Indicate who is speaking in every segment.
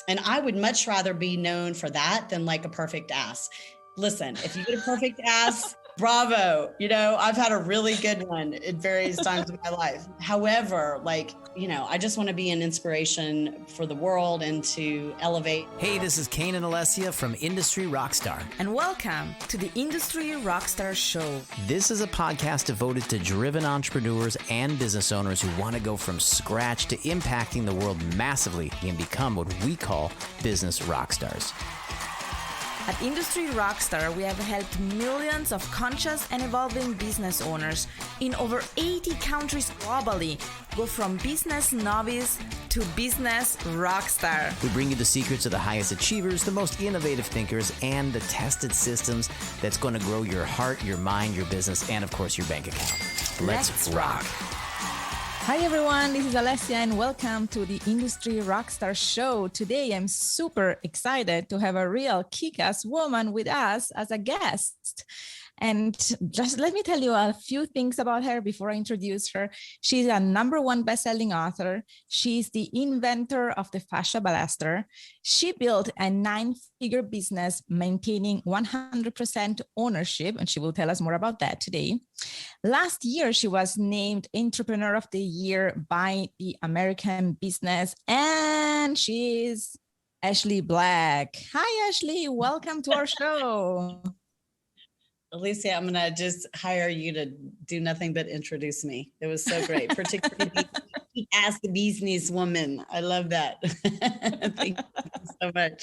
Speaker 1: And I would much rather be known for that than like a perfect ass. Listen, if you get a perfect ass, bravo. I've had a really good one at various times in my life. However, I just want to be an inspiration for the world and to elevate.
Speaker 2: Hey, this is Kane and Alessia from Industry Rockstar.
Speaker 3: And welcome to the Industry Rockstar Show.
Speaker 2: This is a podcast devoted to driven entrepreneurs and business owners who want to go from scratch to impacting the world massively and become what we call business rockstars.
Speaker 3: At Industry Rockstar, we have helped millions of conscious and evolving business owners in over 80 countries globally go from business novice to business rockstar.
Speaker 2: We bring you the secrets of the highest achievers, the most innovative thinkers, and the tested systems that's going to grow your heart, your mind, your business, and of course your bank account. Let's rock.
Speaker 4: Hi everyone, this is Alessia and welcome to the Industry Rockstar Show. Today I'm super excited to have a real kick-ass woman with us as a guest. And just let me tell you a few things about her before I introduce her. She's a #1 best-selling author. She's the inventor of the Fascia Blaster. She built a 9-figure business maintaining 100% ownership, and she will tell us more about that today. Last year, she was named Entrepreneur of the Year by the American Business, and she's Ashely Black. Hi, Ashely. Welcome to our show.
Speaker 1: Alessia, I'm going to just hire you to do nothing but introduce me. It was so great, particularly as the business woman. I love that. Thank you so much.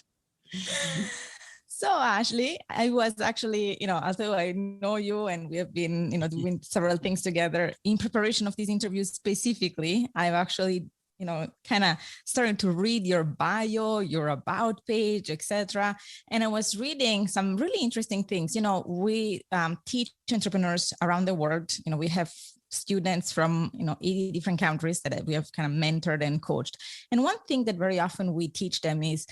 Speaker 4: So Ashely, I was actually, although I know you and we have been, doing several things together in preparation of this interview specifically, I've actually kind of started to read your bio, your about page, etc. And I was reading some really interesting things. We teach entrepreneurs around the world. We have students from 80 different countries that we have kind of mentored and coached. And one thing that very often we teach them is,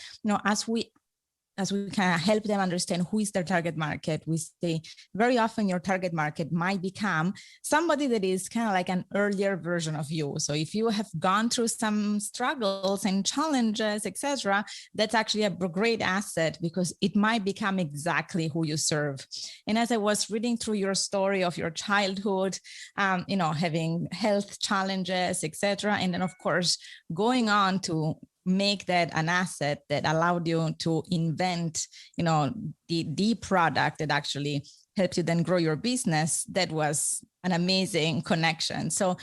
Speaker 4: as we kind of help them understand who is their target market, we say very often your target market might become somebody that is kind of like an earlier version of you. So if you have gone through some struggles and challenges, etc., that's actually a great asset because it might become exactly who you serve. And as I was reading through your story of your childhood, having health challenges, etc., and then of course going on to make that an asset that allowed you to invent, the product that actually helped you then grow your business. That was an amazing connection. So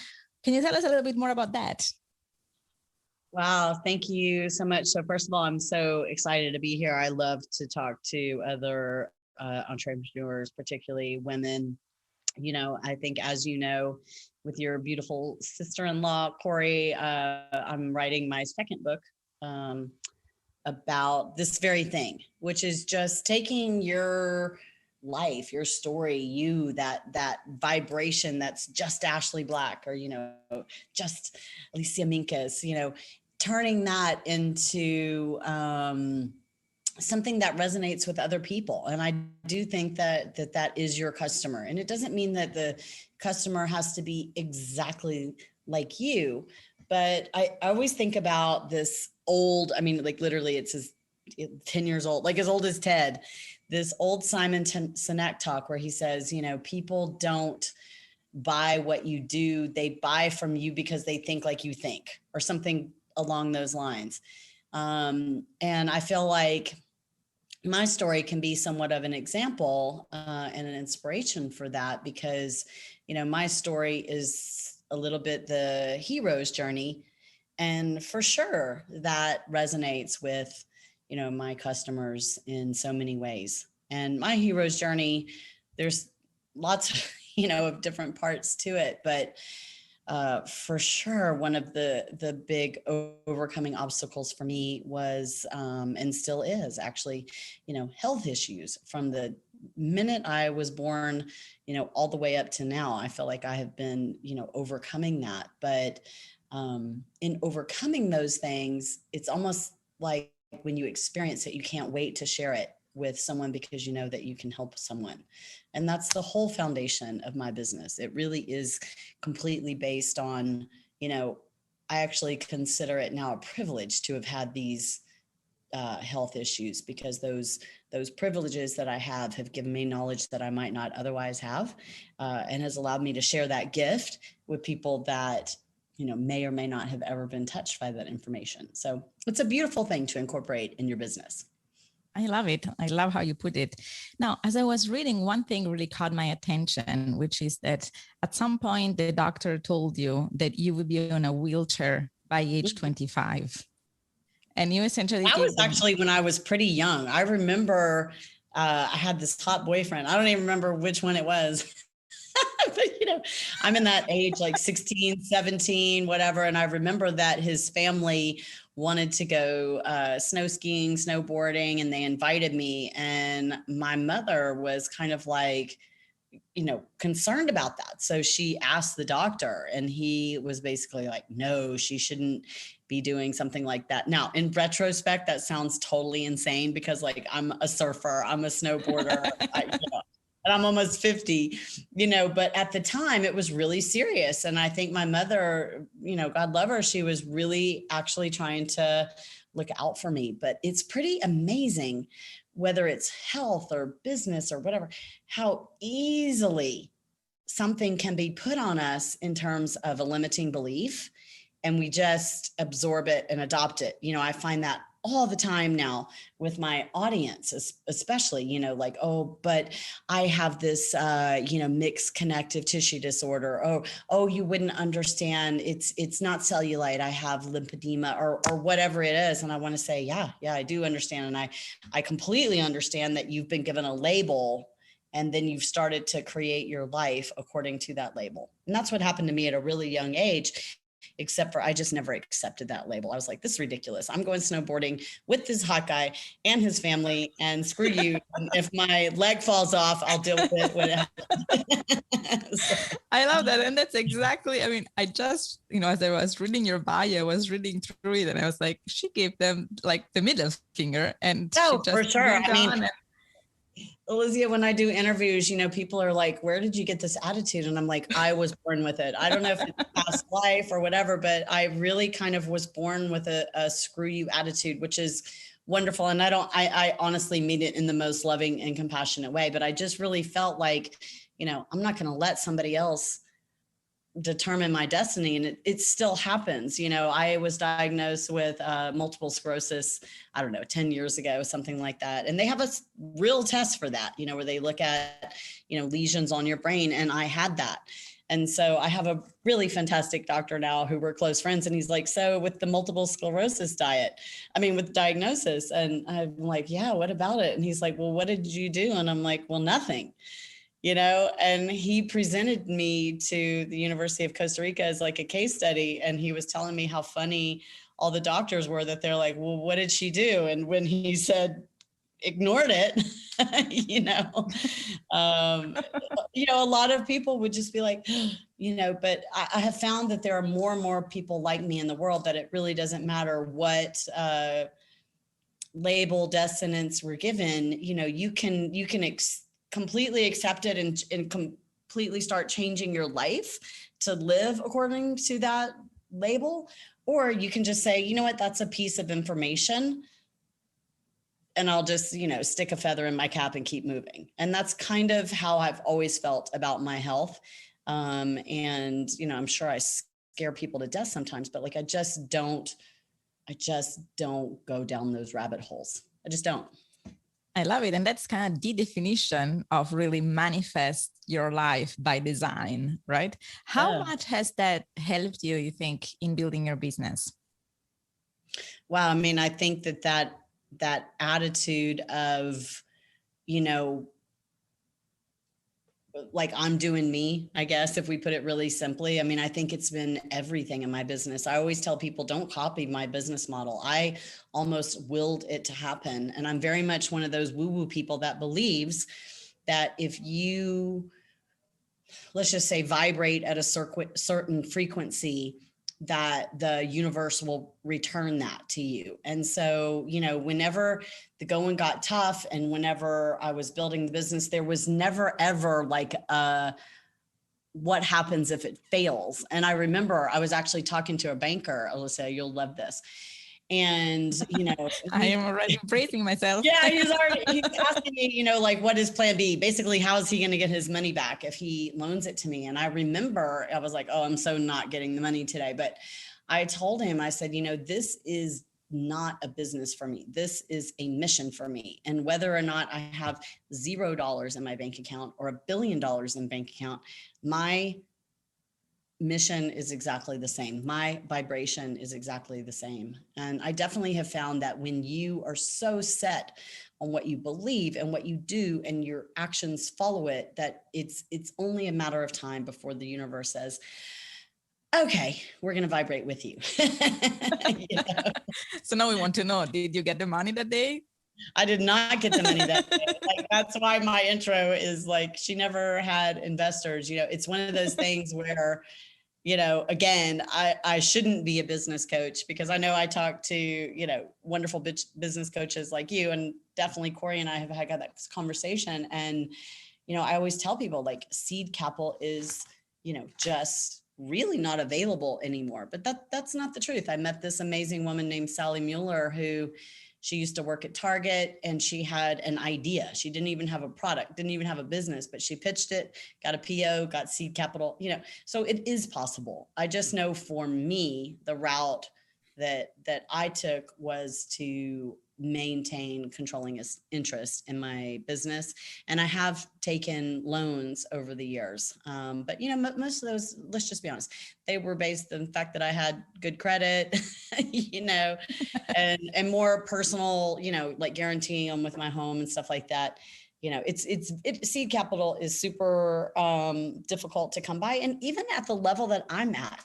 Speaker 4: can you tell us a little bit more about that?
Speaker 1: Wow. Thank you so much. So first of all, I'm so excited to be here. I love to talk to other entrepreneurs, particularly women. I think, as you know, with your beautiful sister-in-law, Corey, I'm writing my second book about this very thing, which is just taking your life, your story, that vibration that's just Ashely Black or, just Alessia Minkus, turning that into something that resonates with other people. And I do think that is your customer. And it doesn't mean that the customer has to be exactly like you, but I always think about this old, literally it's 10 years old, like as old as Ted, this old Simon Sinek talk where he says, people don't buy what you do. They buy from you because they think like you think, or something along those lines. And I feel like my story can be somewhat of an example and an inspiration for that, because, my story is a little bit the hero's journey. And for sure that resonates with, my customers in so many ways. And my hero's journey, there's lots of, of different parts to it, but for sure, one of the big overcoming obstacles for me was, and still is actually, health issues from the minute I was born, all the way up to now. I feel like I have been, overcoming that. But in overcoming those things, it's almost like when you experience it, you can't wait to share it with someone because you know that you can help someone. And that's the whole foundation of my business. It really is completely based on, I actually consider it now a privilege to have had these health issues, because those privileges that I have given me knowledge that I might not otherwise have, and has allowed me to share that gift with people that, may or may not have ever been touched by that information. So it's a beautiful thing to incorporate in your business.
Speaker 4: I love it. I love how you put it. Now, as I was reading, one thing really caught my attention, which is that at some point the doctor told you that you would be on a wheelchair by age 25. And you essentially...
Speaker 1: That was actually when I was pretty young. I remember I had this hot boyfriend. I don't even remember which one it was. But, I'm in that age, like 16, 17, whatever. And I remember that his family wanted to go snow skiing, snowboarding, and they invited me. And my mother was kind of like, concerned about that. So she asked the doctor, and he was basically like, no, she shouldn't be doing something like that. Now, in retrospect, that sounds totally insane, because like I'm a surfer, I'm a snowboarder, and I'm almost 50, but at the time it was really serious. And I think my mother, God love her, she was really actually trying to look out for me. But it's pretty amazing, whether it's health or business or whatever, how easily something can be put on us in terms of a limiting belief, and we just absorb it and adopt it. I find that all the time now with my audience, especially, like, oh, but I have this, mixed connective tissue disorder. Oh, you wouldn't understand. It's not cellulite. I have lymphedema or whatever it is. And I want to say, yeah, I do understand. And I completely understand that you've been given a label, and then you've started to create your life according to that label. And that's what happened to me at a really young age. Except for I just never accepted that label. I was like, this is ridiculous. I'm going snowboarding with this hot guy and his family, and screw you. And if my leg falls off, I'll deal with it when it happens. So.
Speaker 4: I love that. And that's exactly, I just, as I was reading your bio, I was reading through it, and I was like, she gave them like the middle finger. And
Speaker 1: oh, for sure. Alessia, when I do interviews, people are like, where did you get this attitude? And I'm like, I was born with it. I don't know if it's past life or whatever, but I really kind of was born with a screw you attitude, which is wonderful. And I honestly mean it in the most loving and compassionate way, but I just really felt like, I'm not going to let somebody else determine my destiny. And it still happens. I was diagnosed with multiple sclerosis, 10 years ago, something like that. And they have a real test for that, where they look at, lesions on your brain. And I had that. And so I have a really fantastic doctor now who we're close friends. And he's like, so with the multiple sclerosis with diagnosis. And I'm like, yeah, what about it? And he's like, well, what did you do? And I'm like, well, nothing. And he presented me to the University of Costa Rica as like a case study. And he was telling me how funny all the doctors were, that they're like, well, what did she do? And when he said, ignored it, a lot of people would just be like, but I have found that there are more and more people like me in the world, that it really doesn't matter what label, dissonance we're given, you can completely accept it and completely start changing your life to live according to that label. Or you can just say, you know what, that's a piece of information, and I'll just, stick a feather in my cap and keep moving. And that's kind of how I've always felt about my health. And, I'm sure I scare people to death sometimes, but like, I just don't go down those rabbit holes. I just don't.
Speaker 4: I love it. And that's kind of the definition of really manifest your life by design, right? How much has that helped you, you think, in building your business?
Speaker 1: Wow. I think that attitude of, like I'm doing me, I guess, if we put it really simply. I think it's been everything in my business. I always tell people, don't copy my business model. I almost willed it to happen. And I'm very much one of those woo-woo people that believes that if you, let's just say, vibrate at a certain frequency, that the universe will return that to you. And so, whenever the going got tough and whenever I was building the business, there was never, ever like, what happens if it fails? And I remember I was actually talking to a banker, Alessia, you'll love this. And,
Speaker 4: I am already bracing myself.
Speaker 1: Yeah, he's asking me, like, what is plan B? Basically, how is he going to get his money back if he loans it to me? And I remember I was like, oh, I'm so not getting the money today. But I told him, I said, this is not a business for me. This is a mission for me. And whether or not I have $0 in my bank account or $1 billion in bank account, my mission is exactly the same. My vibration is exactly the same. And I definitely have found that when you are so set on what you believe and what you do and your actions follow it, that it's only a matter of time before the universe says, okay, we're going to vibrate with you.
Speaker 4: So now we want to know, did you get the money that day?
Speaker 1: I did not get the money that day. Like, that's why my intro is like, she never had investors. It's one of those things where, again, I shouldn't be a business coach, because I know I talk to, wonderful business coaches like you, and definitely Corey and I have had that conversation. And, I always tell people, like, seed capital is, just really not available anymore. But that's not the truth. I met this amazing woman named Sally Mueller, who she used to work at Target, and she had an idea. She didn't even have a product, didn't even have a business, but she pitched it, got a PO, got seed capital, so it is possible. I just know for me, the route that I took was to maintain controlling interest in my business. And I have taken loans over the years. But, most of those, let's just be honest, they were based on the fact that I had good credit, and more personal, like guaranteeing them with my home and stuff like that. Seed capital is super difficult to come by. And even at the level that I'm at,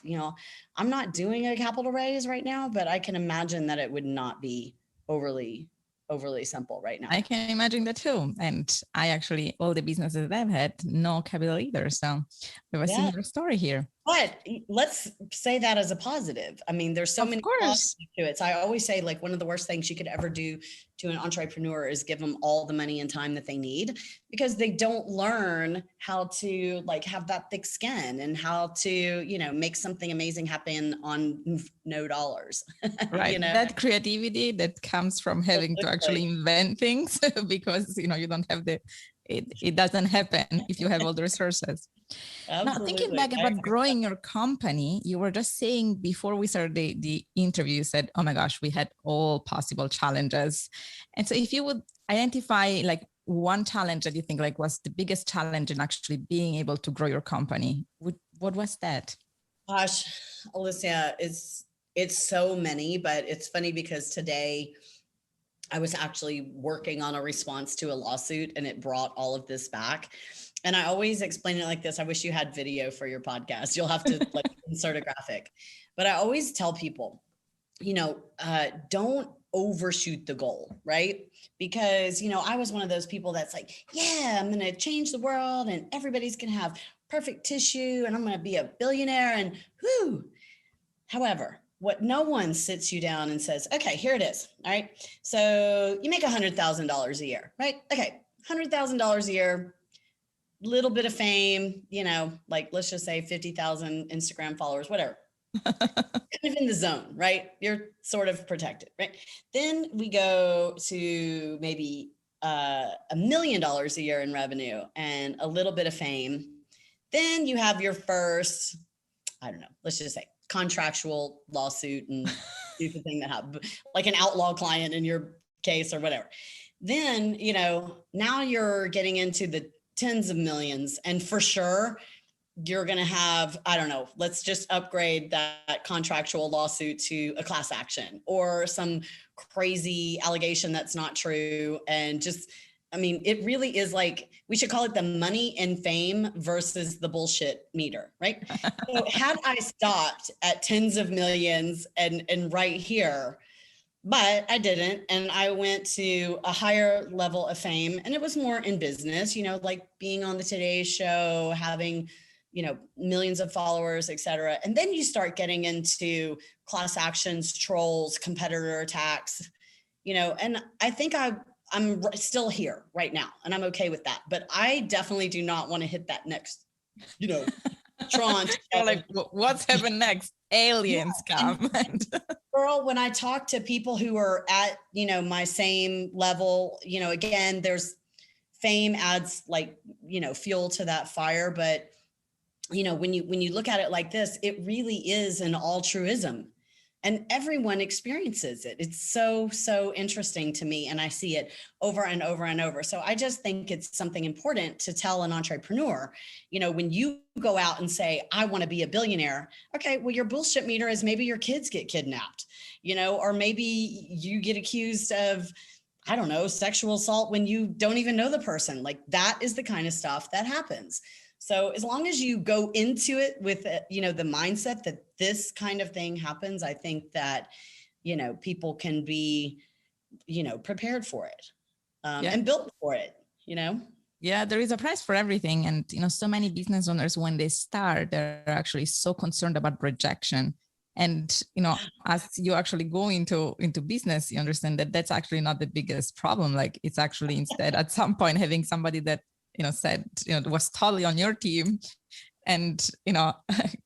Speaker 1: I'm not doing a capital raise right now, but I can imagine that it would not be overly simple right now.
Speaker 4: I can imagine that too. And I actually, all the businesses that I've had, no capital either. So we have a similar story here.
Speaker 1: But let's say that as a positive. I mean, there's so many positives to it. So I always say, like, one of the worst things you could ever do to an entrepreneur is give them all the money and time that they need, because they don't learn how to, like, have that thick skin and how to, make something amazing happen on no dollars.
Speaker 4: Right. That creativity that comes from having to actually invent things, because, you don't have it doesn't happen if you have all the resources. Absolutely. Now, thinking back about growing your company, you were just saying before we started the interview, you said, oh my gosh, we had all possible challenges. And so if you would identify like one challenge that you think like was the biggest challenge in actually being able to grow your company, what was that?
Speaker 1: Gosh, Alessia, it's so many, but it's funny because today I was actually working on a response to a lawsuit, and it brought all of this back. And I always explain it like this. I wish you had video for your podcast. You'll have to like insert a graphic. But I always tell people, don't overshoot the goal, right? Because, I was one of those people that's like, yeah, I'm going to change the world and everybody's going to have perfect tissue and I'm going to be a billionaire and whoo. However, what no one sits you down and says, okay, here it is. All right. So you make $100,000 a year, right? Okay. $100,000 a year, little bit of fame, like let's just say 50,000 Instagram followers, whatever. Kind of in the zone, right? You're sort of protected, right? Then we go to maybe $1 million a year in revenue and a little bit of fame. Then you have your first, I don't know, let's just say contractual lawsuit and stupid thing that happened, like an outlaw client in your case or whatever. Then, now you're getting into the tens of millions, and for sure you're going to have, I don't know, let's just upgrade that contractual lawsuit to a class action or some crazy allegation that's not true. And just, it really is like, we should call it the money and fame versus the bullshit meter, right? So had I stopped at tens of millions and right here, but I didn't. And I went to a higher level of fame, and it was more in business, like being on the Today Show, having, millions of followers, et cetera. And then you start getting into class actions, trolls, competitor attacks, and I think I'm still here right now and I'm okay with that. But I definitely do not want to hit that next, tranche.
Speaker 4: Like, what's happened next? aliens come.
Speaker 1: Girl, when I talk to people who are at, my same level, again, there's fame adds like, fuel to that fire. But, when you look at it like this, it really is an altruism. And everyone experiences it. It's so, so interesting to me. And I see it over and over and over. So I just think it's something important to tell an entrepreneur, when you go out and say, I want to be a billionaire. Okay, well, your bullshit meter is maybe your kids get kidnapped, or maybe you get accused of, I don't know, sexual assault when you don't even know the person. Like that is the kind of stuff that happens. So as long as you go into it with, the mindset that this kind of thing happens, I think that, people can be, prepared for it and built for it,
Speaker 4: Yeah, there is a price for everything. And, so many business owners, when they start, they're actually so concerned about rejection. And, as you actually go into business, you understand that that's actually not the biggest problem. Like it's actually instead at some point having somebody that, said, was totally on your team and,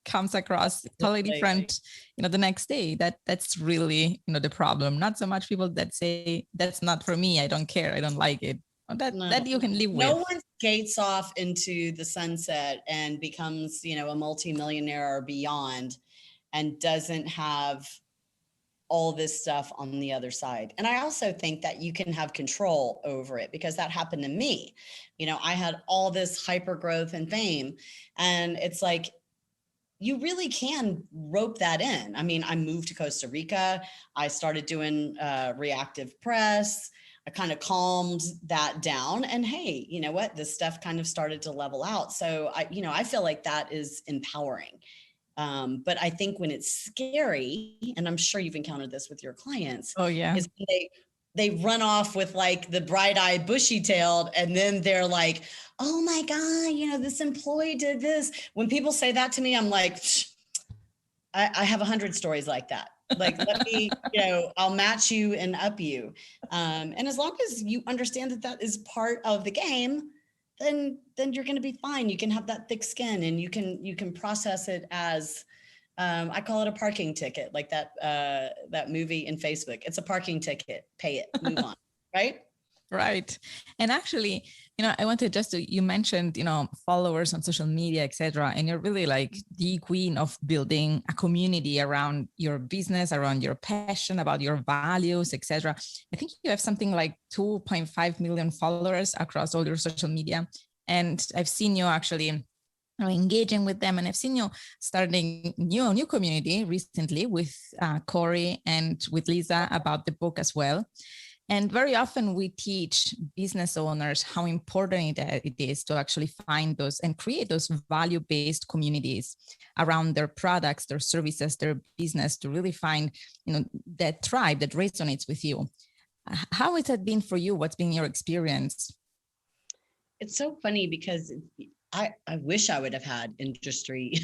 Speaker 4: comes across totally different, the next day, that's really, the problem. Not so much people that say, that's not for me. I don't care. I don't like it. That you can live with.
Speaker 1: No one skates off into the sunset and becomes, a multimillionaire or beyond and doesn't have all this stuff on the other side. And I also think that you can have control over it because that happened to me. I had all this hyper growth and fame, and it's like, you really can rope that in. I mean, I moved to Costa Rica. I started doing reactive press. I kind of calmed that down, and hey, you know what? This stuff kind of started to level out. So I feel like that is empowering. But I think when it's scary, and I'm sure you've encountered this with your clients.
Speaker 4: Oh yeah.
Speaker 1: Is they run off with like the bright-eyed, bushy-tailed, and then they're like, oh my God, this employee did this. When people say that to me, I'm like, I have 100 stories like that. Like, let me, I'll match you and up you. And as long as you understand that that is part of the game, then you're going to be fine. You can have that thick skin, and you can process it as, I call it a parking ticket, like that movie in Facebook. It's a parking ticket, pay it, move on. Right.
Speaker 4: Right. And actually, I wanted you mentioned, followers on social media, etc. And you're really like the queen of building a community around your business, around your passion, about your values, etc. I think you have something like 2.5 million followers across all your social media. And I've seen you actually engaging with them. And I've seen you starting new community recently with Corey and with Lisa about the book as well. And very often we teach business owners how important it is to actually find those and create those value-based communities around their products, their services, their business, to really find, that tribe that resonates with you. How has that been for you? What's been your experience?
Speaker 1: It's so funny because I wish I would have had industry,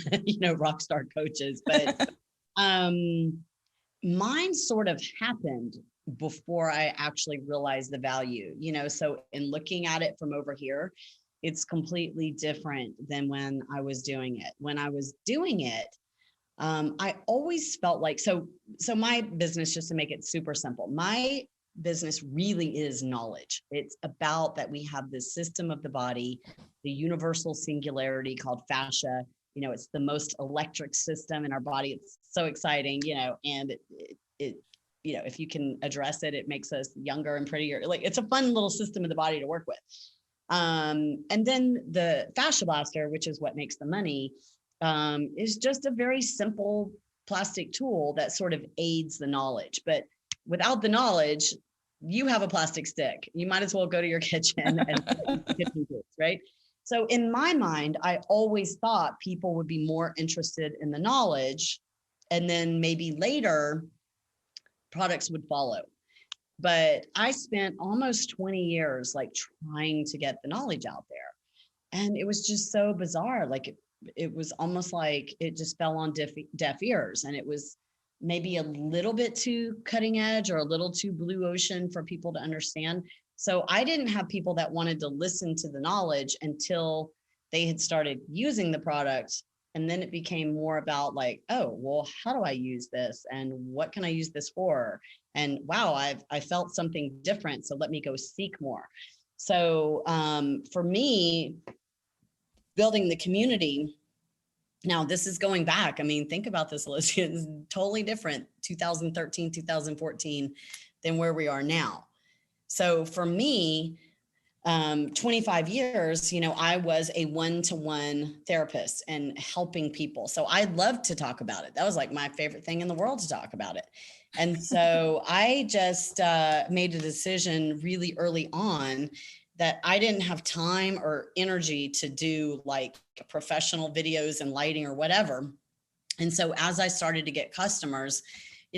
Speaker 1: rockstar coaches, but mine sort of happened before I actually realized the value, so in looking at it from over here, it's completely different than when I was doing it. When I was doing it, I always felt like, so my business, just to make it super simple, my business really is knowledge. It's about that we have this system of the body, the universal singularity called fascia. It's the most electric system in our body. It's so exciting, and it if you can address it, it makes us younger and prettier. Like, it's a fun little system of the body to work with. And then the Fascia Blaster, which is what makes the money, is just a very simple plastic tool that sort of aids the knowledge. But without the knowledge, you have a plastic stick. You might as well go to your kitchen and kitchen tools, right? So in my mind, I always thought people would be more interested in the knowledge, and then maybe later products would follow. But I spent almost 20 years like trying to get the knowledge out there. And it was just so bizarre. Like it was almost like it just fell on deaf ears. And it was maybe a little bit too cutting edge or a little too blue ocean for people to understand. So I didn't have people that wanted to listen to the knowledge until they had started using the product. And then it became more about like, oh, well, how do I use this? And what can I use this for? And wow, I felt something different. So let me go seek more. So for me, building the community, now this is going back. I mean, think about this, Alessia. It's totally different, 2013, 2014, than where we are now. So for me, 25 years, I was a one-to-one therapist and helping people. So I loved to talk about it. That was like my favorite thing in the world, to talk about it. And so I just made a decision really early on that I didn't have time or energy to do like professional videos and lighting or whatever. And so as I started to get customers,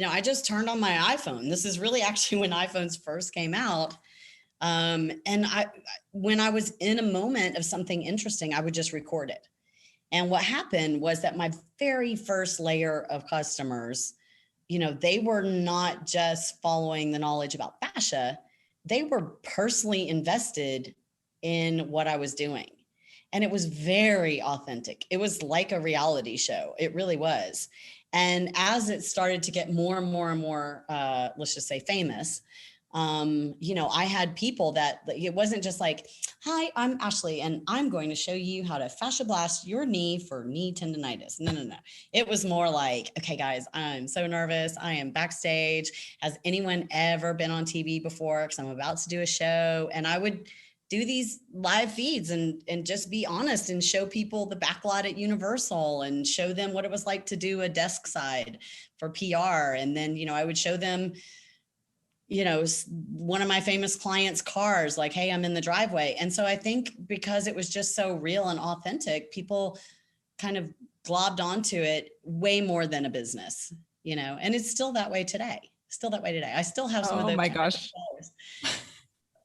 Speaker 1: I just turned on my iPhone. This is really actually when iPhones first came out. And when I was in a moment of something interesting, I would just record it. And what happened was that my very first layer of customers, they were not just following the knowledge about fascia. They were personally invested in what I was doing. And it was very authentic. It was like a reality show. It really was. And as it started to get more and more and more, let's just say famous, I had people that it wasn't just like, hi, I'm Ashely, and I'm going to show you how to fascia blast your knee for knee tendonitis. No. It was more like, okay, guys, I'm so nervous. I am backstage. Has anyone ever been on TV before? Because I'm about to do a show. And I would do these live feeds and just be honest and show people the backlot at Universal and show them what it was like to do a desk side for PR. And then, I would show them, one of my famous clients' cars, like, hey, I'm in the driveway. And so I think because it was just so real and authentic, people kind of globbed onto it way more than a business, and it's still that way today. I still have some of those.
Speaker 4: Oh my gosh.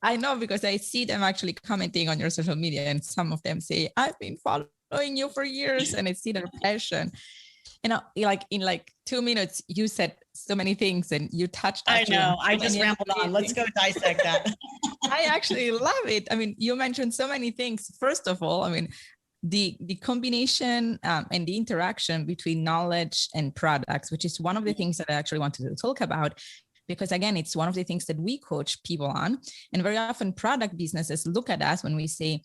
Speaker 4: I know, because I see them actually commenting on your social media, and some of them say, I've been following you for years, and I see their passion. Like in 2 minutes, you said so many things and you touched.
Speaker 1: I know. I just rambled on. Let's go dissect that.
Speaker 4: I actually love it. I mean, you mentioned so many things. First of all, I mean, the combination and the interaction between knowledge and products, which is one of the things that I actually wanted to talk about, because again, it's one of the things that we coach people on. And very often product businesses look at us when we say,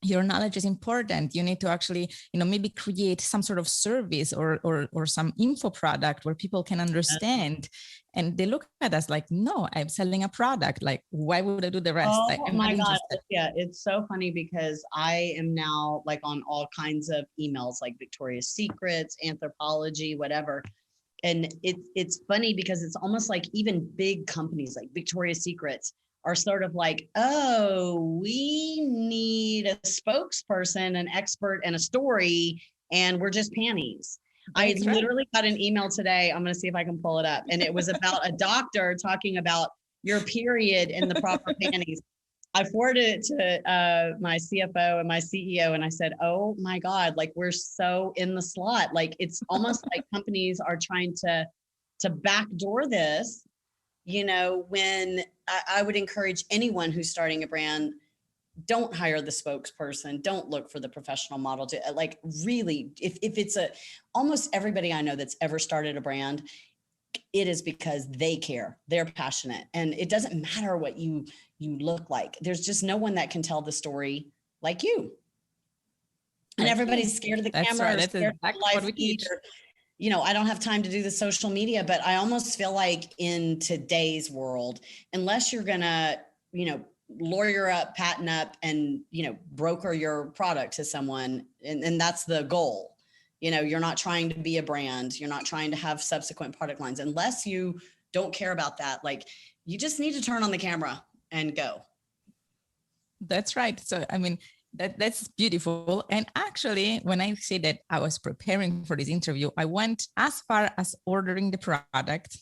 Speaker 4: your knowledge is important. You need to actually, maybe create some sort of service or some info product where people can understand. And they look at us like, no, I'm selling a product. Like, why would I do the rest?
Speaker 1: Oh my God. Yeah. It's so funny because I am now like on all kinds of emails, like Victoria's Secrets, Anthropology, whatever. And it's funny because it's almost like even big companies like Victoria's Secrets are sort of like, oh, we need a spokesperson, an expert, and a story, and we're just panties. I literally got an email today. I'm going to see if I can pull it up. And it was about a doctor talking about your period in the proper panties. I forwarded it to my CFO and my CEO, and I said, oh my God, like we're so in the slot. Like it's almost like companies are trying to backdoor this. When I would encourage anyone who's starting a brand, don't hire the spokesperson. Don't look for the professional model to like really, if it's almost everybody I know that's ever started a brand, it is because they care, they're passionate, and it doesn't matter what you look like. There's just no one that can tell the story like you. And everybody's scared of the camera.
Speaker 4: Right. That's exactly what we teach.
Speaker 1: I don't have time to do the social media, but I almost feel like in today's world, unless you're gonna, lawyer up, patent up, and, broker your product to someone, and that's the goal. You're not trying to be a brand. You're not trying to have subsequent product lines. Unless you don't care about that, like you just need to turn on the camera and go.
Speaker 4: That's right. So, I mean, that's beautiful. And actually, when I say that I was preparing for this interview, I went as far as ordering the product.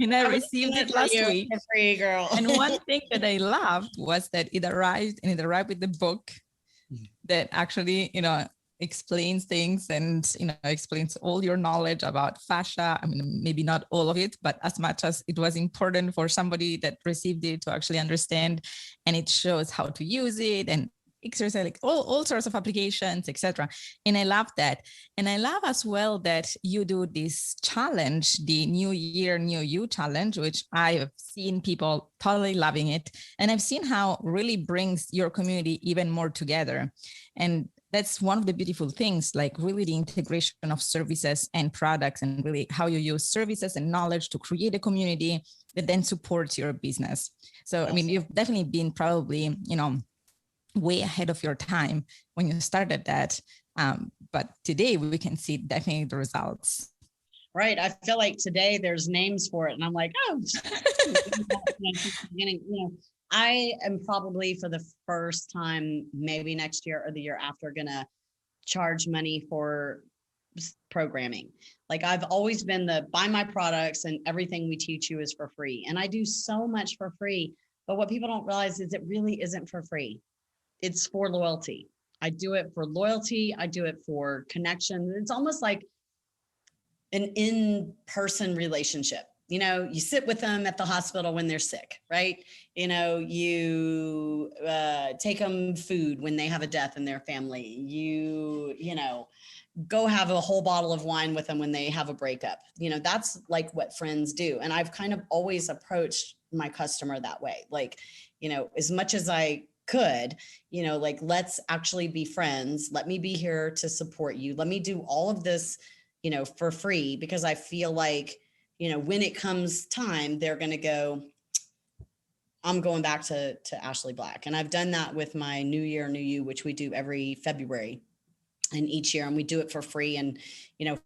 Speaker 4: And I received it last week.
Speaker 1: For you, girl.
Speaker 4: And one thing that I loved was that it arrived with the book that actually, explains things and, explains all your knowledge about fascia. I mean, maybe not all of it, but as much as it was important for somebody that received it to actually understand. And it shows how to use it and exercise, like all sorts of applications, etc. And I love that. And I love as well that you do this challenge, the New Year, New You challenge, which I've seen people totally loving it. And I've seen how really brings your community even more together. And that's one of the beautiful things, like really the integration of services and products, and really how you use services and knowledge to create a community that then supports your business. So, I mean, you've definitely been probably, way ahead of your time when you started that. But today we can see definitely the results.
Speaker 1: Right. I feel like today there's names for it. And I'm like, oh, I am probably for the first time, maybe next year or the year after, gonna charge money for programming. Like I've always been buy my products and everything we teach you is for free. And I do so much for free. But what people don't realize is it really isn't for free. It's for loyalty. I do it for loyalty. I do it for connection. It's almost like an in-person relationship. You sit with them at the hospital when they're sick, right? You take them food when they have a death in their family. You go have a whole bottle of wine with them when they have a breakup. That's like what friends do. And I've kind of always approached my customer that way. Like, as much as I could, like, let's actually be friends. Let me be here to support you. Let me do all of this, for free, because I feel like, when it comes time, they're going to go, I'm going back to Ashely Black. And I've done that with my New Year, New You, which we do every February and each year, and we do it for free. And,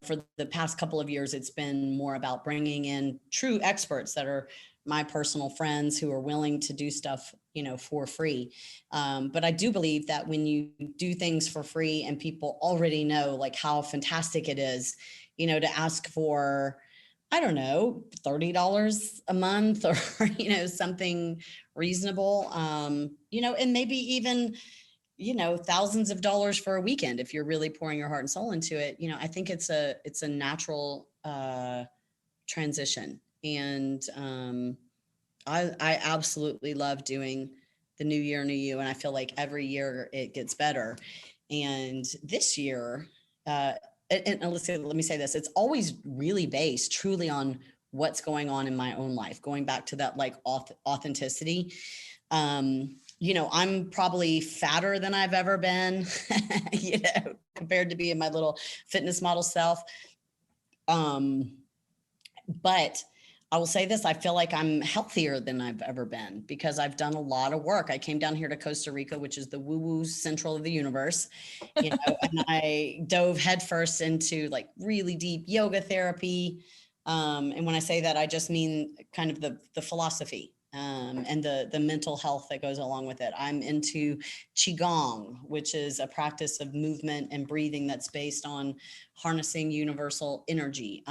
Speaker 1: for the past couple of years, it's been more about bringing in true experts that are my personal friends who are willing to do stuff, for free. But I do believe that when you do things for free and people already know like how fantastic it is, to ask for, I don't know, $30 a month or, something reasonable, and maybe even, thousands of dollars for a weekend, if you're really pouring your heart and soul into it. I think it's a natural transition. And I absolutely love doing the New Year, New You. And I feel like every year it gets better. And this year, and Alessia, let me say this, it's always really based truly on what's going on in my own life, going back to that like authenticity. I'm probably fatter than I've ever been, compared to being my little fitness model self. But I will say this, I feel like I'm healthier than I've ever been because I've done a lot of work. I came down here to Costa Rica, which is the woo-woo central of the universe, and I dove headfirst into like really deep yoga therapy. And when I say that, I just mean kind of the philosophy and the mental health that goes along with it. I'm into Qigong, which is a practice of movement and breathing that's based on harnessing universal energy.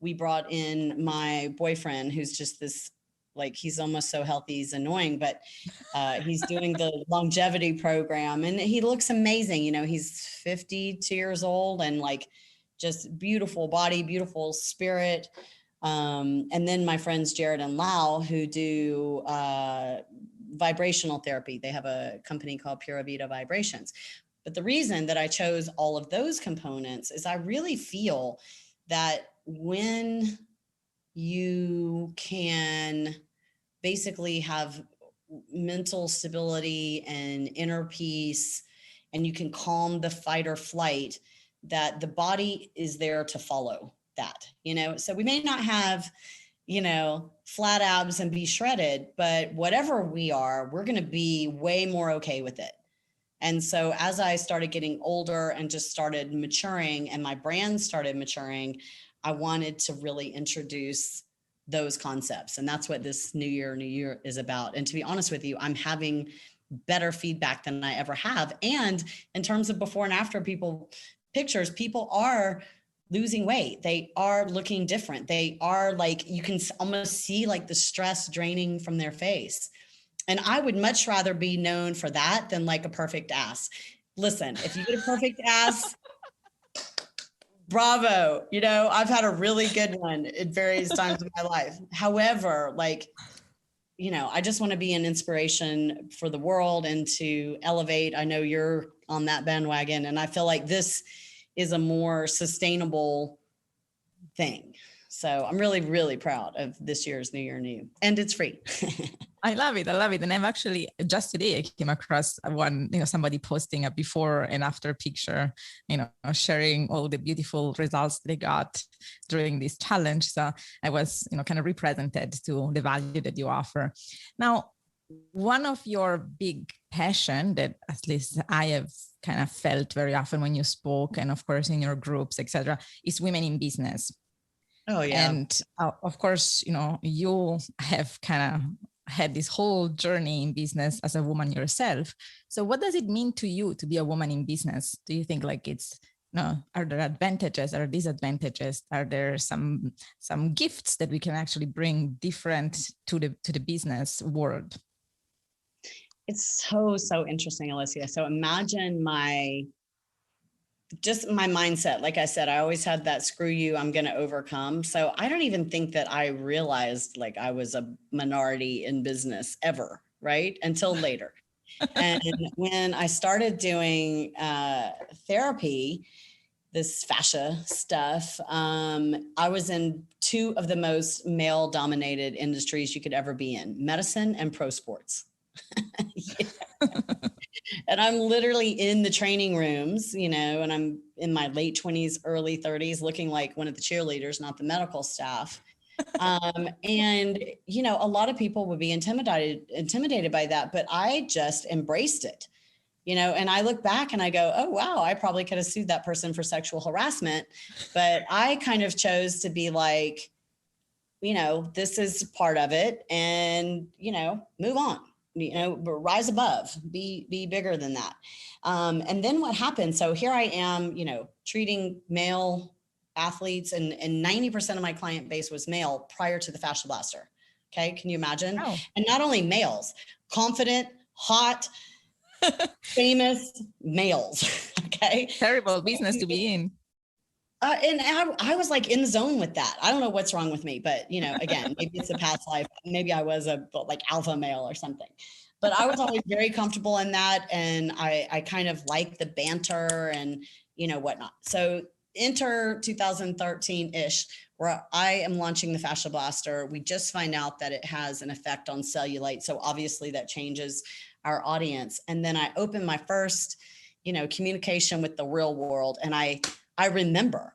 Speaker 1: We brought in my boyfriend, who's just this, like, he's almost so healthy, he's annoying, but he's doing the longevity program and he looks amazing. He's 52 years old and like just beautiful body, beautiful spirit. And then my friends, Jared and Lau, who do vibrational therapy. They have a company called Pura Vida Vibrations. But the reason that I chose all of those components is I really feel that when you can basically have mental stability and inner peace, and you can calm the fight or flight, that the body is there to follow that, so we may not have, flat abs and be shredded, but whatever we are, we're going to be way more okay with it. And so as I started getting older and just started maturing and my brand started maturing, I wanted to really introduce those concepts. And that's what this New Year, New You is about. And to be honest with you, I'm having better feedback than I ever have. And in terms of before and after pictures, people are losing weight. They are looking different. They are like, you can almost see like the stress draining from their face. And I would much rather be known for that than like a perfect ass. Listen, if you get a perfect ass, bravo. I've had a really good one at various times in my life. However, like I just want to be an inspiration for the world and to elevate. I know you're on that bandwagon, and I feel like this is a more sustainable thing. So I'm really, really proud of this year's New Year New, and it's free.
Speaker 4: I love it. I love it. And I've actually just today I came across one, somebody posting a before and after picture, sharing all the beautiful results they got during this challenge. So I was, kind of represented to the value that you offer. Now, one of your big passion that at least I have kind of felt very often when you spoke, and of course in your groups, etc., is women in business.
Speaker 1: Oh yeah.
Speaker 4: And of course, you have kind of had this whole journey in business as a woman yourself. So what does it mean to you to be a woman in business? Do you think like are there advantages or disadvantages? Are there some gifts that we can actually bring different to the business world?
Speaker 1: It's so interesting, Alessia. So imagine my mindset. Like I said, I always had that screw you, I'm going to overcome. So I don't even think that I realized like I was a minority in business ever, right? Until later. And when I started doing therapy, this fascia stuff, I was in two of the most male dominated industries you could ever be in: medicine and pro sports. And I'm literally in the training rooms, and I'm in my late 20s, early 30s, looking like one of the cheerleaders, not the medical staff. And, a lot of people would be intimidated by that, but I just embraced it, and I look back and I go, oh, wow, I probably could have sued that person for sexual harassment. But I kind of chose to be like, this is part of it, and, move on. Rise above, be bigger than that. And then what happened? So here I am, treating male athletes, and 90% of my client base was male prior to the Fascia Blaster. Okay. Can you imagine? Oh. And not only males, confident, hot, famous males. Okay.
Speaker 4: Terrible business to be in.
Speaker 1: And I was like in the zone with that. I don't know what's wrong with me, but again, maybe it's a past life. Maybe I was a like alpha male or something, but I was always very comfortable in that. And I kind of like the banter and, whatnot. So enter 2013-ish, where I am launching the Fascia Blaster. We just find out that it has an effect on cellulite. So obviously that changes our audience. And then I open my first, communication with the real world. And I remember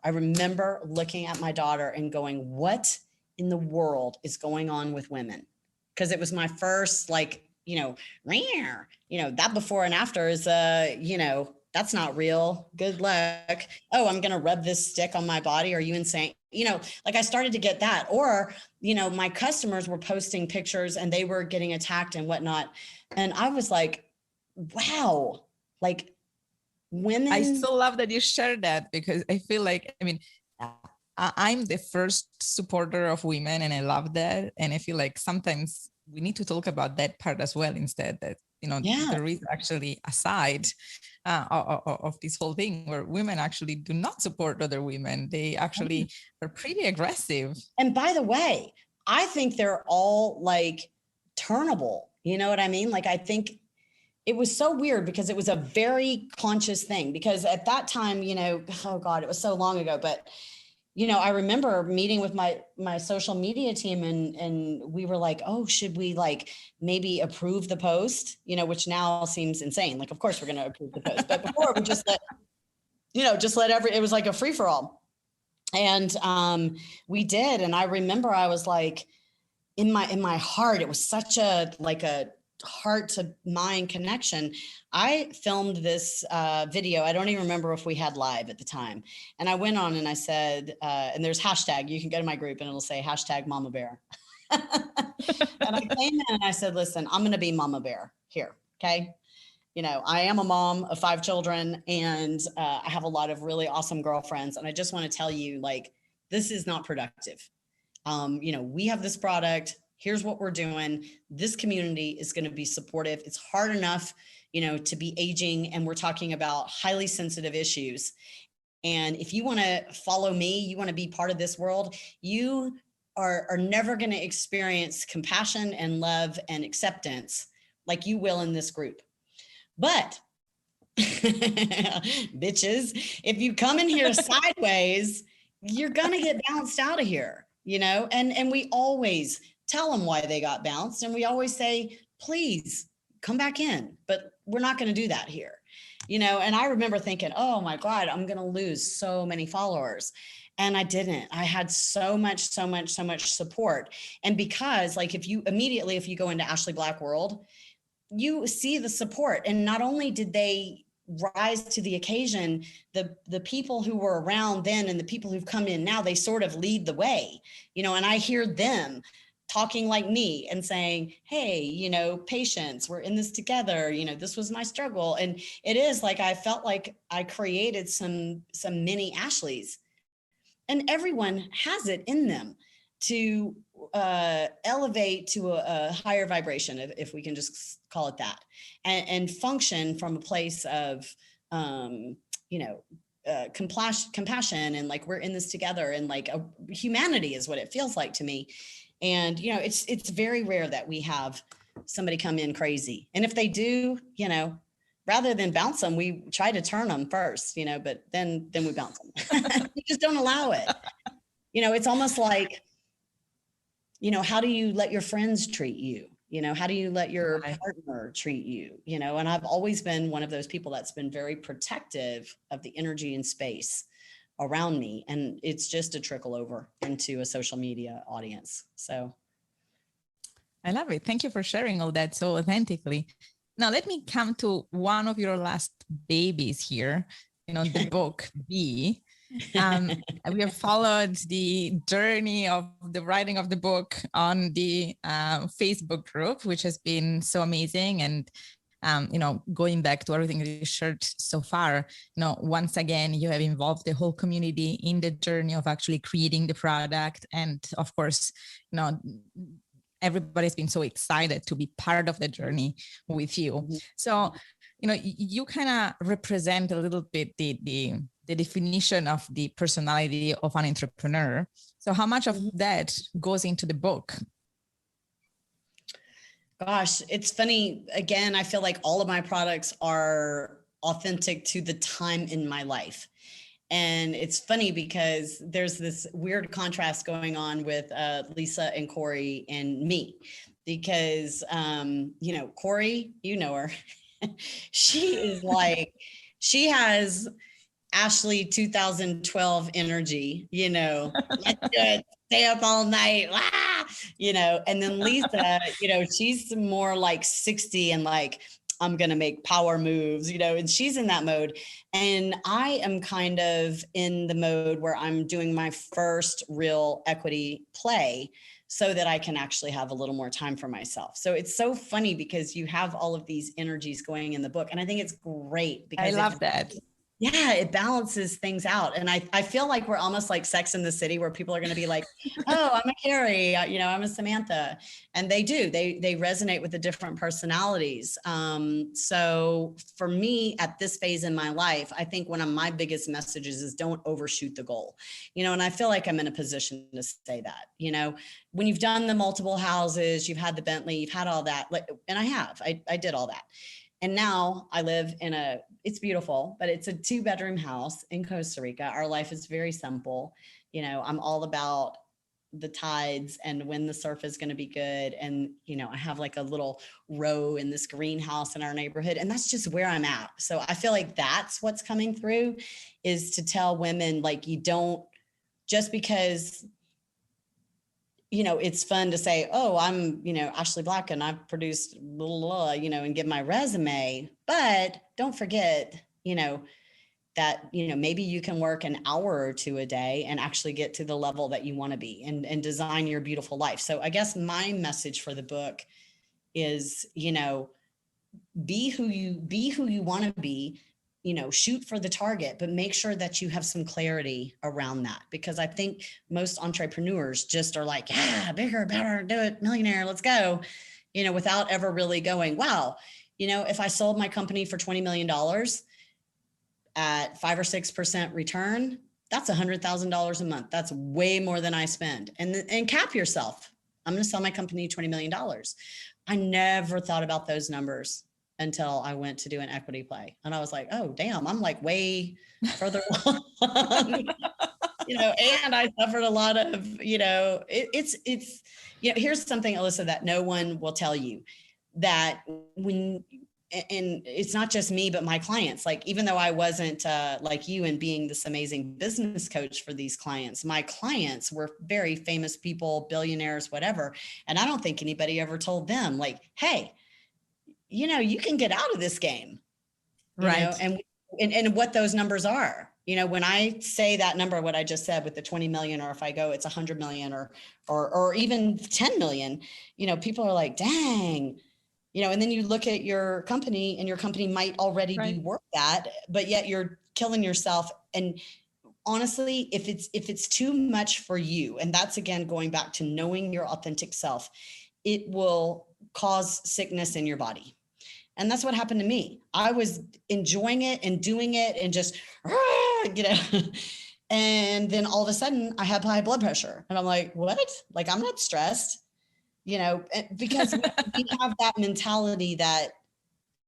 Speaker 1: looking at my daughter and going, what in the world is going on with women? Because it was my first, like, that before and after is, that's not real. Good luck. Oh, I'm going to rub this stick on my body. Are you insane? Like I started to get that. Or, my customers were posting pictures and they were getting attacked and whatnot. And I was like, wow, like, women.
Speaker 4: I still love that you shared that, because I feel like, I'm the first supporter of women and I love that. And I feel like sometimes we need to talk about that part as well, instead that, there is actually a side of this whole thing where women actually do not support other women. They actually are pretty aggressive.
Speaker 1: And by the way, I think they're all like turnable. You know what I mean? Like, I think it was so weird because it was a very conscious thing, because at that time, oh God, it was so long ago, but, I remember meeting with my social media team and we were like, oh, should we like maybe approve the post, which now seems insane. Like, of course we're going to approve the post, but before we just let, it was like a free for all. And we did. And I remember I was like, in my heart, it was such a heart to mind connection. I filmed this video. I don't even remember if we had live at the time. And I went on and I said, and there's hashtag, you can go to my group and it'll say hashtag Mama Bear. And I came in and I said, listen, I'm going to be Mama Bear here. Okay. I am a mom of 5 children and I have a lot of really awesome girlfriends. And I just want to tell you, like, this is not productive. We have this product. Here's what we're doing. This community is going to be supportive. It's hard enough, to be aging, and we're talking about highly sensitive issues. And if you want to follow me, you want to be part of this world, you are never going to experience compassion and love and acceptance like you will in this group. But bitches, if you come in here sideways, you're going to get bounced out of here, you know? And we always tell them why they got bounced. And we always say, please come back in, but we're not going to do that here, you know? And I remember thinking, oh my God, I'm going to lose so many followers. And I didn't. I had so much support. And because like, if you go into Ashely Black world, you see the support. And not only did they rise to the occasion, the people who were around then and the people who've come in now, they sort of lead the way, you know, and I hear them talking like me and saying, hey, you know, patience, we're in this together. You know, this was my struggle. And it is like, I felt like I created some mini Ashleys, and everyone has it in them to elevate to a higher vibration, if we can just call it that, and function from a place of, you know, compassion and like, we're in this together, and like humanity is what it feels like to me. And, you know, it's very rare that we have somebody come in crazy. And if they do, you know, rather than bounce them, we try to turn them first, you know, but then we bounce them. We just don't allow it. You know, it's almost like, you know, how do you let your friends treat you? You know, how do you let your partner treat you? You know, and I've always been one of those people that's been very protective of the energy and space around me. And it's just a trickle over into a social media audience. So
Speaker 4: I love it. Thank you for sharing all that so authentically. Now, let me come to one of your last babies here, you know, the book B. We have followed the journey of the writing of the book on the Facebook group, which has been so amazing. And, you know, going back to everything you shared so far, you know, once again, you have involved the whole community in the journey of actually creating the product. And of course, you know, everybody's been so excited to be part of the journey with you. So, you know, you kind of represent a little bit the definition of the personality of an entrepreneur. So how much of that goes into the book?
Speaker 1: Gosh, it's funny. Again, I feel like all of my products are authentic to the time in my life. And it's funny because there's this weird contrast going on with Lisa and Corey and me, because, you know, Corey, you know her, she is like, she has Ashely 2012 energy, you know, let's do it, stay up all night, you know, and then Lisa, you know, she's more like 60 and like, I'm going to make power moves, you know, and she's in that mode. And I am kind of in the mode where I'm doing my first real equity play so that I can actually have a little more time for myself. So it's so funny because you have all of these energies going in the book. And I think it's great because
Speaker 4: I love that.
Speaker 1: Yeah, it balances things out. And I feel like we're almost like Sex in the City, where people are going to be like, oh, I'm a Carrie, you know, I'm a Samantha. And they do, they resonate with the different personalities. So for me at this phase in my life, I think one of my biggest messages is don't overshoot the goal, you know, and I feel like I'm in a position to say that, you know, when you've done the multiple houses, you've had the Bentley, you've had all that, and I did all that. And now I live in it's beautiful, but it's a 2-bedroom house in Costa Rica. Our life is very simple. You know, I'm all about the tides and when the surf is going to be good. And, you know, I have like a little row in this greenhouse in our neighborhood, and that's just where I'm at. So I feel like that's what's coming through, is to tell women, like, you don't, just because, you know, it's fun to say, oh, I'm, you know, Ashely Black and I've produced, blah, blah, blah, you know, and give my resume. But don't forget, you know, that, you know, maybe you can work an hour or two a day and actually get to the level that you want to be and design your beautiful life. So I guess my message for the book is, you know, be who you want to be, you know, shoot for the target, but make sure that you have some clarity around that. Because I think most entrepreneurs just are like, yeah, bigger, better, do it, millionaire, let's go, you know, without ever really going, wow, you know, if I sold my company for $20 million at 5 or 6% return, That's $100,000 a month. That's way more than I spend. And cap yourself. I'm going to sell my company $20 million. I never thought about those numbers until I went to do an equity play. And I was like, oh, damn, I'm like way further along, and I suffered a lot of, it's, here's something, Alyssa, that no one will tell you, that and it's not just me, but my clients, like, even though I wasn't like you and being this amazing business coach for these clients, my clients were very famous people, billionaires, whatever. And I don't think anybody ever told them, like, hey, you can get out of this game,
Speaker 4: right?
Speaker 1: And what those numbers are, when I say that number, what I just said with the 20 million, or if I go, it's 100 million or even 10 million, people are like, dang, and then you look at your company, and your company might already be worth that, but yet you're killing yourself. And honestly, if it's too much for you, and that's, again, going back to knowing your authentic self, it will cause sickness in your body. And that's what happened to me. I was enjoying it and doing it and just, and then all of a sudden I had high blood pressure, and I'm like, what? Like, I'm not stressed. Because we have that mentality that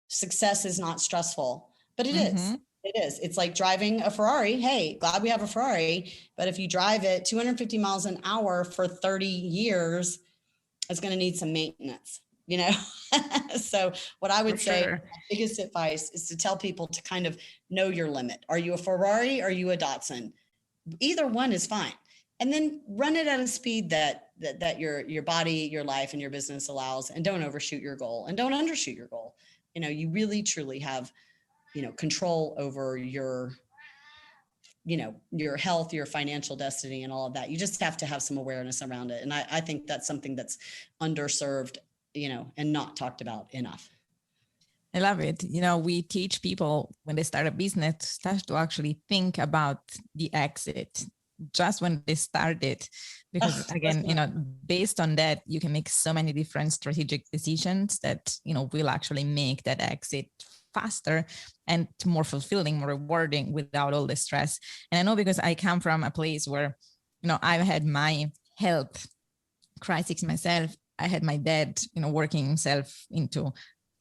Speaker 1: success is not stressful, but it is. It is. It's like driving a Ferrari. Hey, glad we have a Ferrari. But if you drive it 250 miles an hour for 30 years, it's going to need some maintenance, So what I would say, my biggest advice is to tell people to kind of know your limit. Are you a Ferrari? Are you a Datsun? Either one is fine. And then run it at a speed that your body, your life, and your business allows, and don't overshoot your goal and don't undershoot your goal. You really, truly have, control over your health, your financial destiny, and all of that. You just have to have some awareness around it. And I think that's something that's underserved, and not talked about enough.
Speaker 4: I love it. We teach people when they start a business to actually think about the exit just when they started, because again, based on that, you can make so many different strategic decisions that, will actually make that exit faster and more fulfilling, more rewarding without all the stress. And I know, because I come from a place where, I've had my health crisis myself. I had my dad, working himself into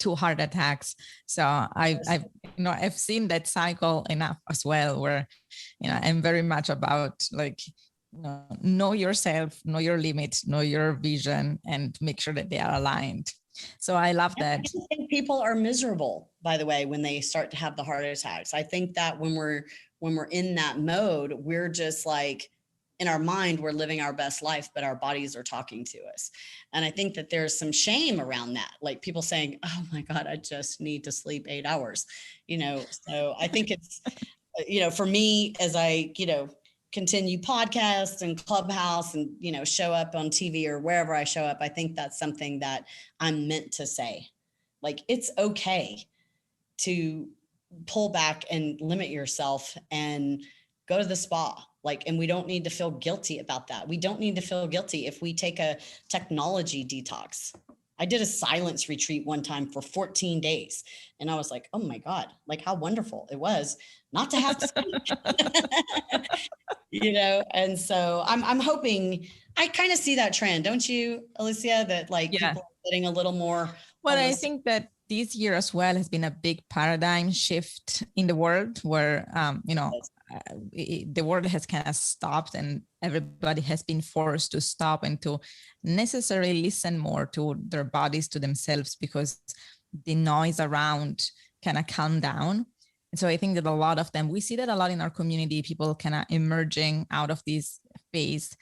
Speaker 4: 2 heart attacks. So I've seen that cycle enough as well, where, I'm very much about like, know yourself, know your limits, know your vision, and make sure that they are aligned. So I love that.
Speaker 1: I think people are miserable, by the way, when they start to have the heart attacks. I think that when we're in that mode, we're just like, in our mind, we're living our best life, but our bodies are talking to us. And I think that there's some shame around that. Like people saying, oh my God, I just need to sleep 8 hours, so I think it's, for me, as I, continue podcasts and Clubhouse and, show up on TV or wherever I show up, I think that's something that I'm meant to say. Like, it's okay to pull back and limit yourself and go to the spa. And we don't need to feel guilty about that. We don't need to feel guilty if we take a technology detox. I did a silence retreat one time for 14 days. And I was like, oh my God, like how wonderful it was not to have to speak. And so I'm hoping, I kind of see that trend. Don't you, Alessia, that people are getting a little more.
Speaker 4: Well, I think that this year as well has been a big paradigm shift in the world where, the world has kind of stopped and everybody has been forced to stop and to necessarily listen more to their bodies, to themselves, because the noise around kind of calm down. And so I think that a lot of them, we see that a lot in our community, people kind of emerging out of this phase,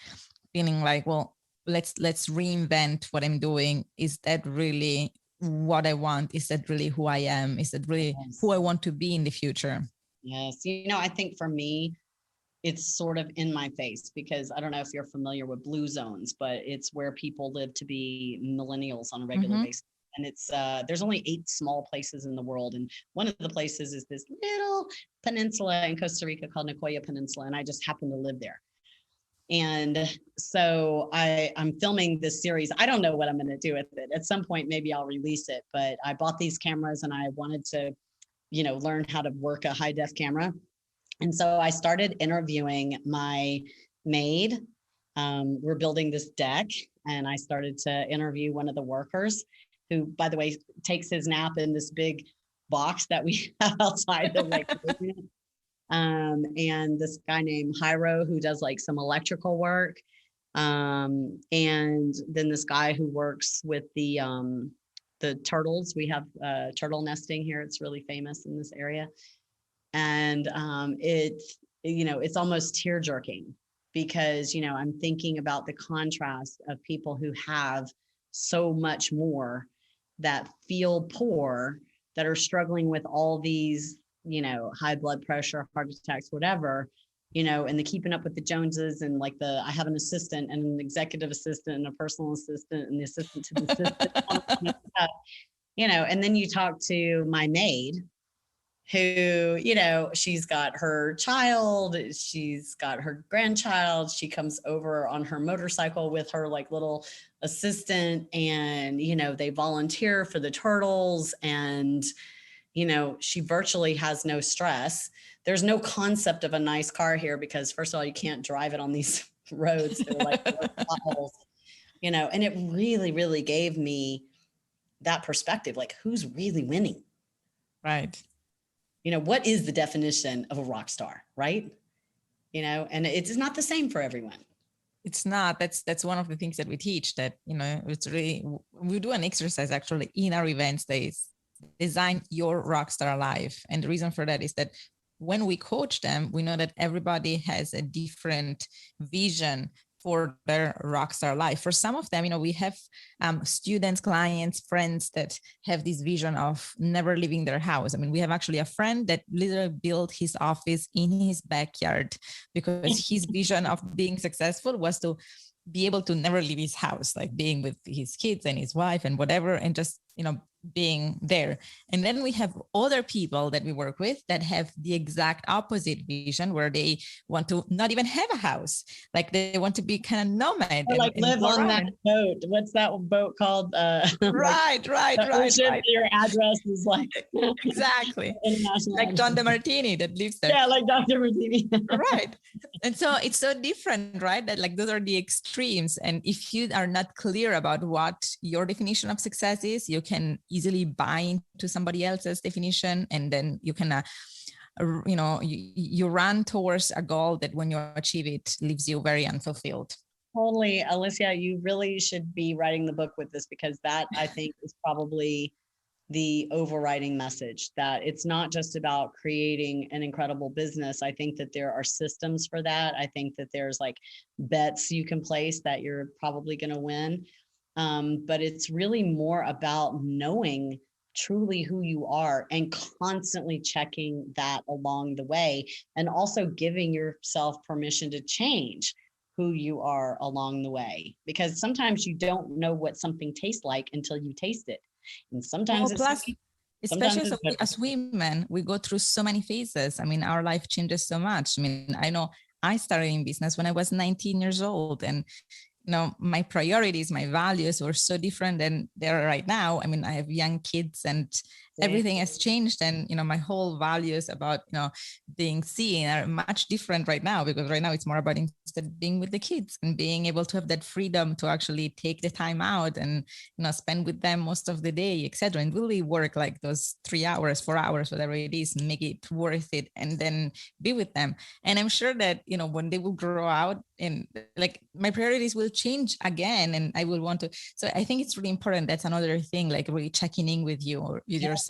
Speaker 4: feeling like, well, let's reinvent what I'm doing. Is that really what I want? Is that really who I am? Is that really who I want to be in the future?
Speaker 1: Yes. I think for me, it's sort of in my face, because I don't know if you're familiar with blue zones, but it's where people live to be millennials on a regular basis. And it's, there's only 8 small places in the world. And one of the places is this little peninsula in Costa Rica called Nicoya Peninsula. And I just happen to live there. And so I'm filming this series. I don't know what I'm going to do with it. At some point, maybe I'll release it, but I bought these cameras and I wanted to, learn how to work a high def camera. And so I started interviewing my maid. We're building this deck, and I started to interview one of the workers who, by the way, takes his nap in this big box that we have outside the like and this guy named Hyro who does like some electrical work. And then this guy who works with the turtles. We have turtle nesting here. It's really famous in this area. And it's, you know, it's almost tear jerking because, you know, I'm thinking about the contrast of people who have so much more that feel poor, that are struggling with all these, you know, high blood pressure, heart attacks, whatever, you know, and the keeping up with the Joneses, and like I have an assistant and an executive assistant and a personal assistant and the assistant to the assistant, you know, and then you talk to my maid who, you know, she's got her child, she's got her grandchild, she comes over on her motorcycle with her like little assistant, and, you know, they volunteer for the turtles, and, you know, she virtually has no stress. There's no concept of a nice car here because, first of all, you can't drive it on these roads. They're like potholes, you know, and it really, really gave me that perspective, like who's really winning?
Speaker 4: Right.
Speaker 1: You know, what is the definition of a rock star, right? You know, and it's not the same for everyone.
Speaker 4: It's not. That's one of the things that we teach, that, you know, it's really, we do an exercise actually in our events days, design your rock star life. And the reason for that is that when we coach them, we know that everybody has a different vision for their rockstar life. For some of them, you know, we have students, clients, friends that have this vision of never leaving their house. I mean, we have actually a friend that literally built his office in his backyard because his vision of being successful was to be able to never leave his house, like being with his kids and his wife and whatever, and just, you know, being there. And then we have other people that we work with that have the exact opposite vision, where they want to not even have a house, like they want to be kind of nomad,
Speaker 1: or like live on that boat. What's that boat called?
Speaker 4: Right.
Speaker 1: Your address is like
Speaker 4: exactly like John Demartini that lives there.
Speaker 1: Yeah, like Dr. Martini.
Speaker 4: Right. And so it's so different, right? That like those are the extremes. And if you are not clear about what your definition of success is, you can easily buy into somebody else's definition, and then you can you know, you run towards a goal that when you achieve it leaves you very unfulfilled.
Speaker 1: Totally. Alessia, you really should be writing the book with this, because that, I think, is probably the overriding message, that it's not just about creating an incredible business. I think that there are systems for that. I think that there's like bets you can place that you're probably going to win. But it's really more about knowing truly who you are and constantly checking that along the way, and also giving yourself permission to change who you are along the way, because sometimes you don't know what something tastes like until you taste it. And sometimes
Speaker 4: especially as women, we go through so many phases. I mean, our life changes so much. I mean, I know I started in business when I was 19 years old, and you know, my priorities, my values were so different than they are right now. I mean, I have young kids and everything has changed. And, you know, my whole values about, you know, being seen are much different right now, because right now it's more about instead being with the kids and being able to have that freedom to actually take the time out and, you know, spend with them most of the day, etc. And really work like those 3 hours, 4 hours, whatever it is, and make it worth it, and then be with them. And I'm sure that, you know, when they will grow out, and like my priorities will change again, and I will want to. So I think it's really important. That's another thing, like really checking in with you or with yourself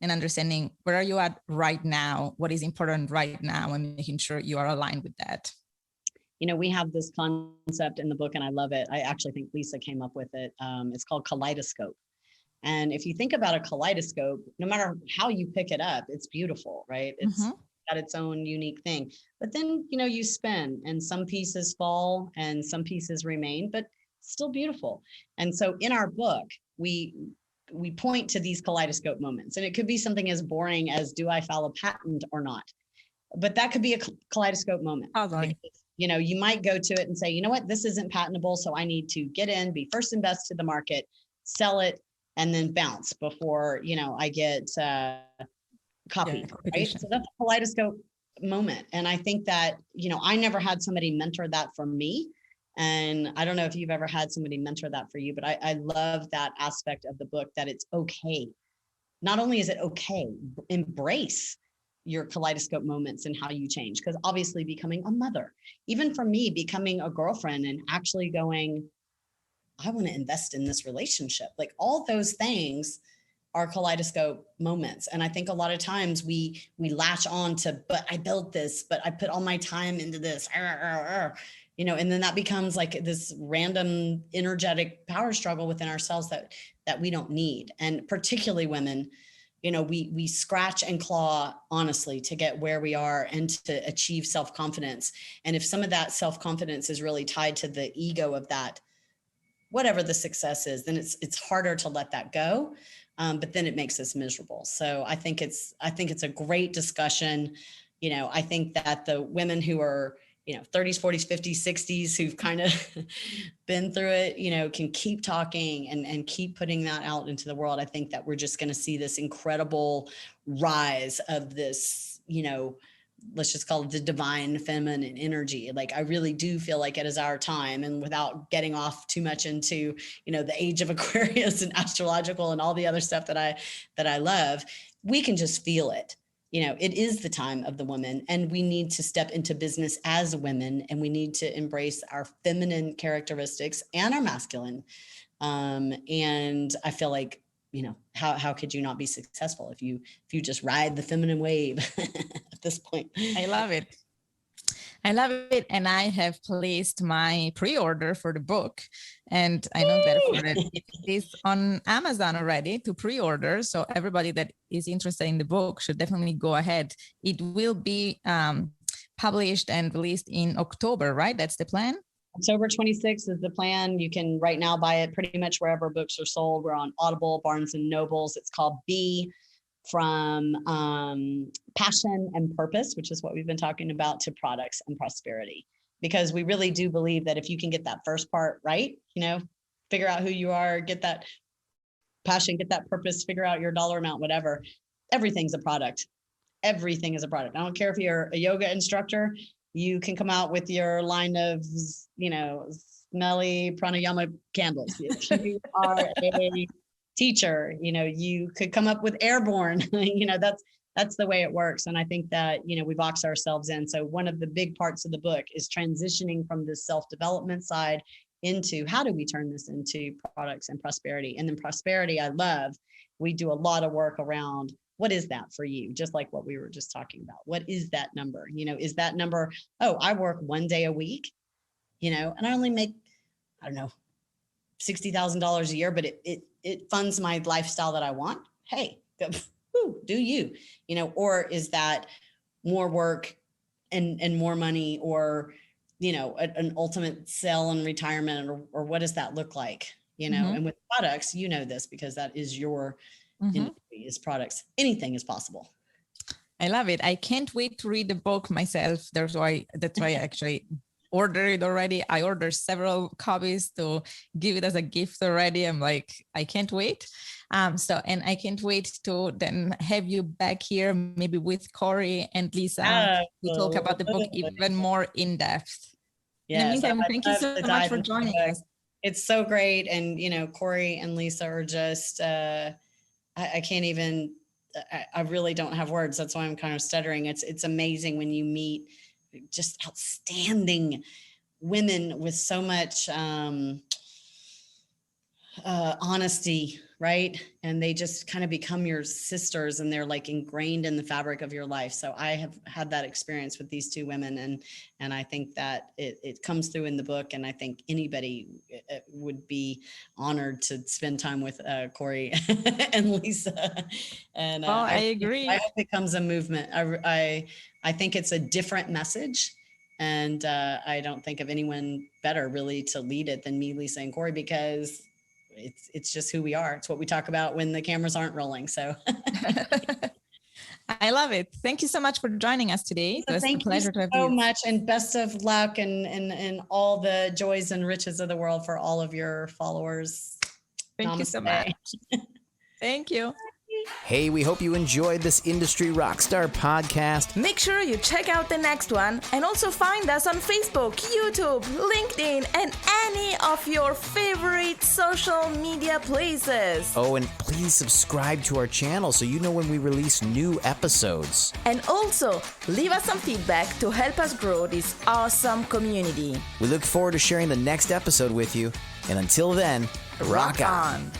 Speaker 4: and understanding where are you at right now, what is important right now, and making sure you are aligned with that.
Speaker 1: You know, we have this concept in the book, and I love it. I actually think Lisa came up with it. It's called Kaleidoscope. And if you think about a kaleidoscope, no matter how you pick it up, it's beautiful, right? It's got its own unique thing. But then, you know, you spin and some pieces fall and some pieces remain, but still beautiful. And so in our book, we point to these kaleidoscope moments, and it could be something as boring as, do I file a patent or not? But that could be a kaleidoscope moment. Because, you know, you might go to it and say, you know what, this isn't patentable, so I need to get in, be first and best to the market, sell it, and then bounce before, you know, I get copied, right? So that's a kaleidoscope moment. And I think that, I never had somebody mentor that for me. And I don't know if you've ever had somebody mentor that for you, but I love that aspect of the book, that it's okay. Not only is it okay, embrace your kaleidoscope moments and how you change. Because obviously becoming a mother, even for me, becoming a girlfriend and actually going, I want to invest in this relationship. Like all those things are kaleidoscope moments. And I think a lot of times we latch on to, but I built this, but I put all my time into this, and then that becomes like this random energetic power struggle within ourselves that we don't need. And particularly women, we scratch and claw honestly to get where we are and to achieve self-confidence. And if some of that self-confidence is really tied to the ego of that, whatever the success is, then it's harder to let that go. But then it makes us miserable. So I think it's a great discussion. I think that the women who are, 30s, 40s, 50s, 60s, who've kind of been through it, can keep talking and keep putting that out into the world. I think that we're just going to see this incredible rise of this, let's just call it the divine feminine energy. Like, I really do feel like it is our time. And without getting off too much into, the age of Aquarius and astrological and all the other stuff that I love, we can just feel it. It is the time of the woman, and we need to step into business as women, and we need to embrace our feminine characteristics and our masculine. And I feel like, how could you not be successful if you just ride the feminine wave at this point?
Speaker 4: I love it. And I have placed my pre-order for the book, and I know that it is on Amazon already to pre-order. So everybody that is interested in the book should definitely go ahead. It will be published and released in October, right? That's the plan.
Speaker 1: October 26th is the plan. You can right now buy it pretty much wherever books are sold. We're on Audible, Barnes and Nobles. It's called B, from passion and purpose, which is what we've been talking about, to products and prosperity. Because we really do believe that if you can get that first part right, figure out who you are, get that passion, get that purpose, figure out your dollar amount, whatever, everything's a product. Everything is a product. I don't care if you're a yoga instructor, you can come out with your line of, smelly pranayama candles. If you are a teacher, you could come up with airborne, that's the way it works. And I think that, we box ourselves in. So one of the big parts of the book is transitioning from the self-development side into how do we turn this into products and prosperity. And then prosperity, I love, we do a lot of work around what is that for you? Just like what we were just talking about. What is that number? Is that number, oh, I work 1 day a week, and I only make, I don't know, $60,000 a year, but it funds my lifestyle that I want. Hey, do you, or is that more work and more money, or, an ultimate sale and retirement, or what does that look like? And with products, this because that is your industry, is products. Anything is possible.
Speaker 4: I love it. I can't wait to read the book myself. That's why I actually ordered it already. I ordered several copies to give it as a gift already. I'm like, I can't wait. And I can't wait to then have you back here, maybe with Corey and Lisa, to talk about the book even more in depth.
Speaker 1: Yes,
Speaker 4: in the meantime, thank you so much for joining us.
Speaker 1: It's so great. And, Corey and Lisa are just, I can't even, I really don't have words. That's why I'm kind of stuttering. It's amazing when you meet just outstanding women with so much honesty, right? And they just kind of become your sisters, and they're like ingrained in the fabric of your life. So I have had that experience with these two women, and I think that it comes through in the book. And I think anybody would be honored to spend time with Corey and Lisa. And
Speaker 4: I agree.
Speaker 1: I hope it becomes a movement. I think it's a different message. And I don't think of anyone better really to lead it than me, Lisa, and Corey, because it's just who we are. It's what we talk about when the cameras aren't rolling. So
Speaker 4: I love it. Thank you so much for joining us today. It was a pleasure to have you.
Speaker 1: Thank you so much, and best of luck and all the joys and riches of the world for all of your followers.
Speaker 4: Thank you so much. Thank you.
Speaker 1: Bye.
Speaker 2: Hey, we hope you enjoyed this Industry Rockstar podcast.
Speaker 3: Make sure you check out the next one and also find us on Facebook, YouTube, LinkedIn, and any of your favorite social media places.
Speaker 2: Oh, and please subscribe to our channel so you know when we release new episodes.
Speaker 3: And also, leave us some feedback to help us grow this awesome community.
Speaker 2: We look forward to sharing the next episode with you. And until then, rock on.